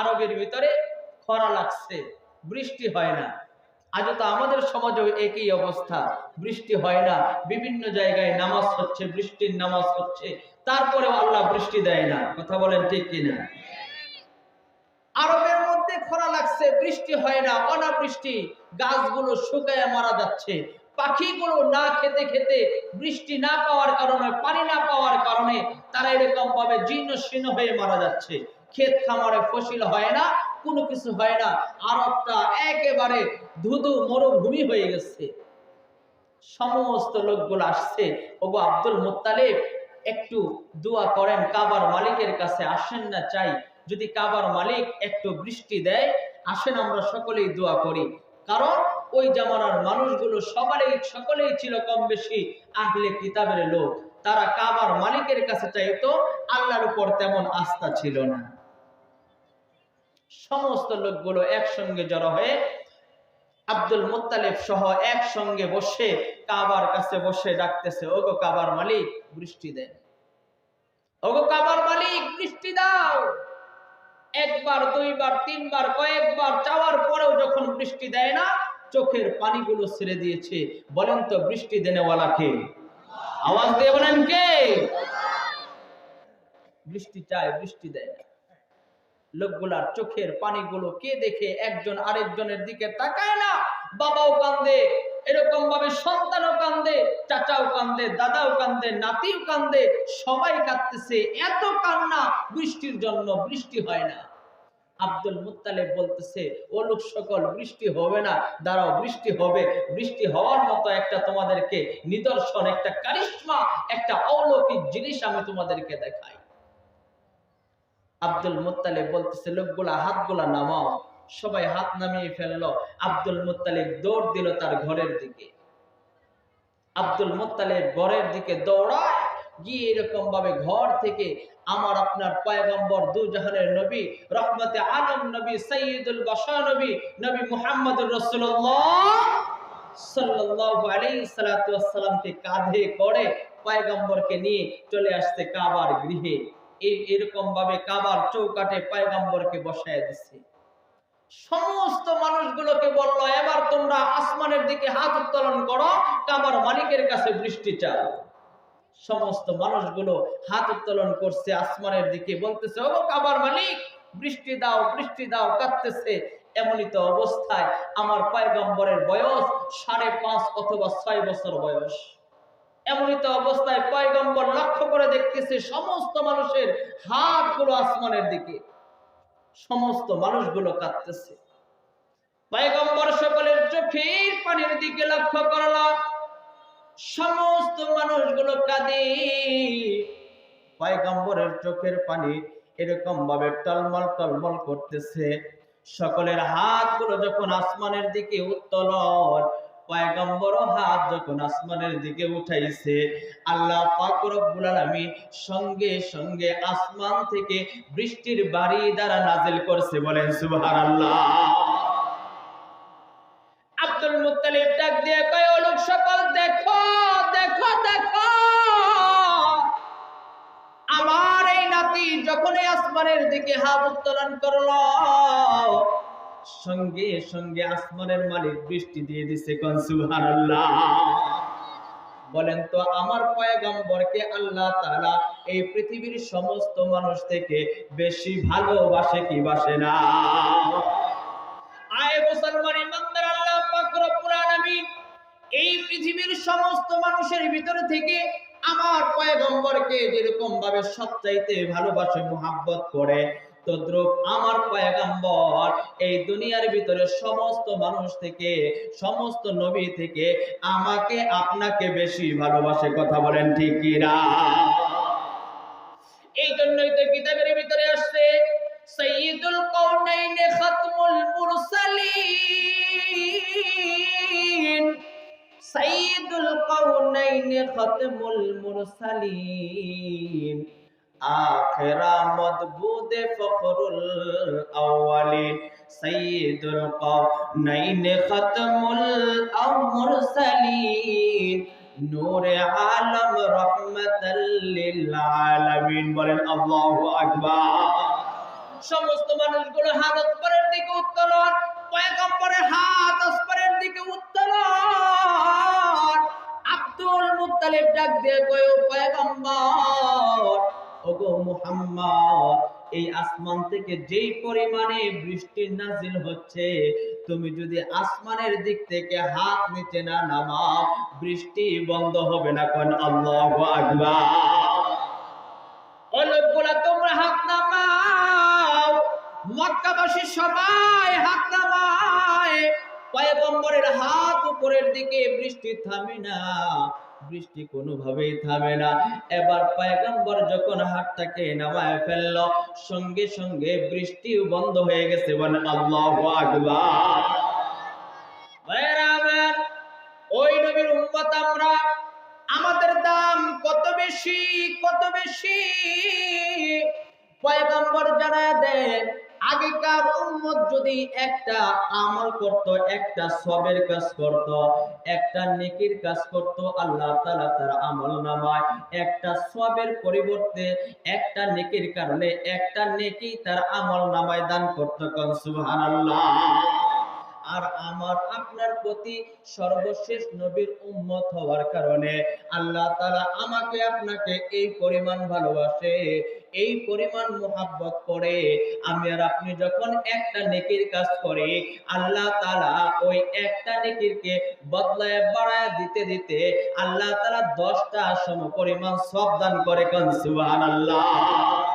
আরবের ভিতরে খরা লাগছে, বৃষ্টি হয় না। আজও তো আমাদের সমাজেও একই অবস্থা, বৃষ্টি হয় না, বিভিন্ন জায়গায় নামাজ হচ্ছে, বৃষ্টির নামাজ হচ্ছে, তারপরেও আল্লাহ বৃষ্টি দেয় না। কথা বলেন ঠিক কিনা? আরবের মধ্যে খরা লাগছে, বৃষ্টি হয় না, অনাবৃষ্টি, গাছগুলো শুকায় মারা যাচ্ছে, পাখিগুলো না খেতে খেতে, বৃষ্টি না পাওয়ার কারণে, পানি না পাওয়ার কারণে তারা এরকম ভাবে জীর্ণ শীর্ণ হয়ে মারা যাচ্ছে। ক্ষেত খামারে ফসল হয় না, কোনো কিছু হয় না। আরবটা একেবারে ধুধু মরুভূমি হয়ে গেছে। সমস্ত লোকগুলো আসছে, ওগো আব্দুল মুত্তালিব, একটু দোয়া করেন, কাবার মালিকের কাছে আসেন না, চাই যদি কাবার মালিক একটু বৃষ্টি দেয়, আসেন আমরা সকলেই দোয়া করি। কারণ ওই জামানার মানুষগুলো সকলেই ছিল কম বেশি আহলে কিতাবের লোক। তারা কাবার মালিকের কাছে চাইতো, আল্লাহর উপর তেমন আস্থা ছিল না। সমস্ত লোকগুলো একসঙ্গে জড়ো হয়ে আব্দুল মুত্তালিব সহ একসঙ্গে বসে কাবার কাছে বসে ডাকতেছে, ওগো কাবার মালিক বৃষ্টি দেন, ওগো কাবার মালিক বৃষ্টি দাও। একবার, দুইবার, তিনবার, কয়েকবার চাওয়ার পরেও যখন বৃষ্টি দেয় না, চোখের পানিগুলো ছেড়ে দিয়েছে। বলেন তো বৃষ্টি দেনেওয়ালা কে? আওয়াজ দিয়ে বলেন কে? বৃষ্টি চায়, বৃষ্টি দেয় না। লোকগুলার চোখের পানিগুলো কে দেখে একজন আরেকজনের দিকে তাকায় না। বাবাও কান্দে, এরকম ভাবে সন্তানও কান্দে, চাচাও কান্দে, দাদাও কান্দে, নাতিও কান্দে, সবাই কাঁদতেছে। এত কান্না বৃষ্টির জন্য, বৃষ্টি হয় না। আব্দুল মুত্তালিব বলতেছে, ও লোক সকল, বৃষ্টি হবে না, দাঁড়াও বৃষ্টি হবে। বৃষ্টি হওয়ার মতো একটা তোমাদেরকে নিদর্শন, একটা কারিশমা, একটা অলৌকিক জিনিস আমি তোমাদেরকে দেখাই। আব্দুল মুত্তালিব বলতেছে, লোকগুলা হাতগুলা নামাও। সবাই হাত নামিয়ে ফেললো। আব্দুল মুত্তালিব দৌড় দিল তার ঘরের দিকে। আব্দুল মুত্তালিব ঘরের দিকে দৌড়ায় গিয়ে এরকম ভাবে ঘর থেকে আমার আপনার পয়গম্বর, দু জাহানের নবী, রহমতে আলম নবী, সাইয়্যিদুল বাশার নবী, নবী মুহাম্মদুর রাসূলুল্লাহ সাল্লাল্লাহু আলাইহি সাল্লাতু ওয়াস সালামকে কাঁধে করে পয়গম্বরকে নিয়ে চলে আসছে কাবার গৃহে। এরকম ভাবে কাবার চৌকাঠে পয়গম্বরকে বসায় দিচ্ছে। সমস্ত মানুষগুলোকে বলল, এবার তোমরা আসমানের দিকে হাত উত্তোলন করো, কাবার মালিকের কাছে বৃষ্টি চাও। সমস্ত মানুষগুলো হাত উত্তোলন করছে আসমানের দিকে, বলতেছে, ও কাবার মালিক বৃষ্টি দাও, বৃষ্টি দাও, কাঁদতেছে। এমনই তো অবস্থায় আমার পয়গম্বরের বয়স 5.5 অথবা 6 বছর বয়স। এমনই তো অবস্থায় পয়গম্বর লক্ষ্য করে দেখতেছে সমস্ত মানুষের হাতগুলো আসমানের দিকে, সমস্ত মানুষগুলো কাঁদতেছে। পয়গম্বর সকলের চোখের পানির দিকে লক্ষ্য করলাম, সমস্ত মানুষগুলো কাঁদে। পয়গম্বরের চোখের পানি এরকম ভাবে টলমল টলমল করতেছে। সকলের হাতগুলো যখন আসমানের দিকে উত্তোলন, পয়গম্বরও হাত যখন আসমানের দিকে উঠাইছে, আল্লাহ পাক রব্বুল আলামিন সঙ্গে সঙ্গে আসমান থেকে বৃষ্টির বাড়ি দ্বারা নাজিল করছে। বলেন সুবহানাল্লাহ। আব্দুল মুত্তালিব ডাক দিয়ে কয়, ও লোক সকল, দেখো দেখো দেখো, আমার এই নাতি যখন আসমানের দিকে হাত উত্তোলন করলো, সঙ্গে সঙ্গে আসমানের মালিক বৃষ্টি দিয়ে দিছে। কোন সুবহানাল্লাহ। বলেন তো আমার পয়গম্বরকে আল্লাহ তাআলা এই পৃথিবীর সমস্ত মানুষ থেকে বেশি ভালোবাসে কি বাসে না? আয় মুসলমান ইমানদার, আল্লাহ পাক রব্বুল আলামিন এই পৃথিবীর সমস্ত মানুষের ভিতর থেকে আমার পয়গম্বরকে যেরকম ভাবে সবচাইতে ভালোবাসে, মুহাব্বত করে, তদ্রূপ আমার পয়গম্বর এই দুনিয়ার ভিতরে সমস্ত মানুষ থেকে, সমস্ত নবী থেকে আমাকে আপনাকে বেশি ভালোবাসে। কথা বলেন ঠিক কি না? এই জন্যই তো কিতাবের ভিতরে আসছে, সাইয়্যিদুল কাউনাইন খাতমুল মুরসালিন, সাইয়্যিদুল কাউনাইন খাতমুল মুরসালিন, আখিরা মদবুদে ফখরুল আউয়ালিন, সাইয়্যিদুল কাউনাইন খাতমুল মুরসালিন, নূরে আলম রহমাতাল লিল আলামিন। বলেন আল্লাহু আকবার। সমস্ত মানুষগুলো হাত আসমানের দিকে উত্তোলন, পয়গম্বরের হাত আসমানের দিকে উত্তোলন। আব্দুল মুত্তালিব ডাক দিয়ে কয়, ও পয়গম্বর, ওগো মুহাম্মদ, এই আসমান থেকে যেই পরিমাণে বৃষ্টি নাজিল হচ্ছে, তুমি যদি আসমানের দিক থেকে হাত নিচে না নামাও, বৃষ্টি বন্ধ হবে না। কোন আল্লাহু আকবার। ওই লোকগুলা তোমরা হাত নামাও। মক্কাবাসী সবাই হাত নামায়। পয়গম্বরের হাত উপরের দিকে, বৃষ্টি থামে না, বৃষ্টি কোনোভাবেই থামে না। এবার পয়গম্বর যখন হাতটাকে নামায় ফেলল, সঙ্গে সঙ্গে বৃষ্টিও বন্ধ হয়ে গেছে। বলেন আল্লাহু আকবার। ভাইরা আমার, ওই নবীর উম্মত আমরা, আমাদের দাম কত বেশি, কত বেশি। পয়গম্বর জানায় দেন, আগেকার উম্মত যদি একটা আমল করত, একটা সবের কাজ করত, একটা নেকির কাজ করত, আল্লাহ তাআলা তার আমল নামায় একটা সবের পরিবর্তে একটা নেকির কারণে একটা নেকি তার আমল নামায় দান করত। কোন সুবহানাল্লাহ। আর আমার আপনার প্রতি সর্বশেষ নবীর উম্মত হওয়ার কারণে আল্লাহ তাআলা আমাকে আপনাকে এই পরিমাণ ভালোবাসে, এই পরিমাণ মুহাব্বত করে। আমি আর আপনি যখন একটা নেকির কাজ করি, আল্লাহ তাআলা ওই একটা নেকিরকে বদলায় বাড়ায় দিতে দিতে আল্লাহ তাআলা 10টা সমপরিমাণ সওয়াব দান করে। কোন সুবহানাল্লাহ।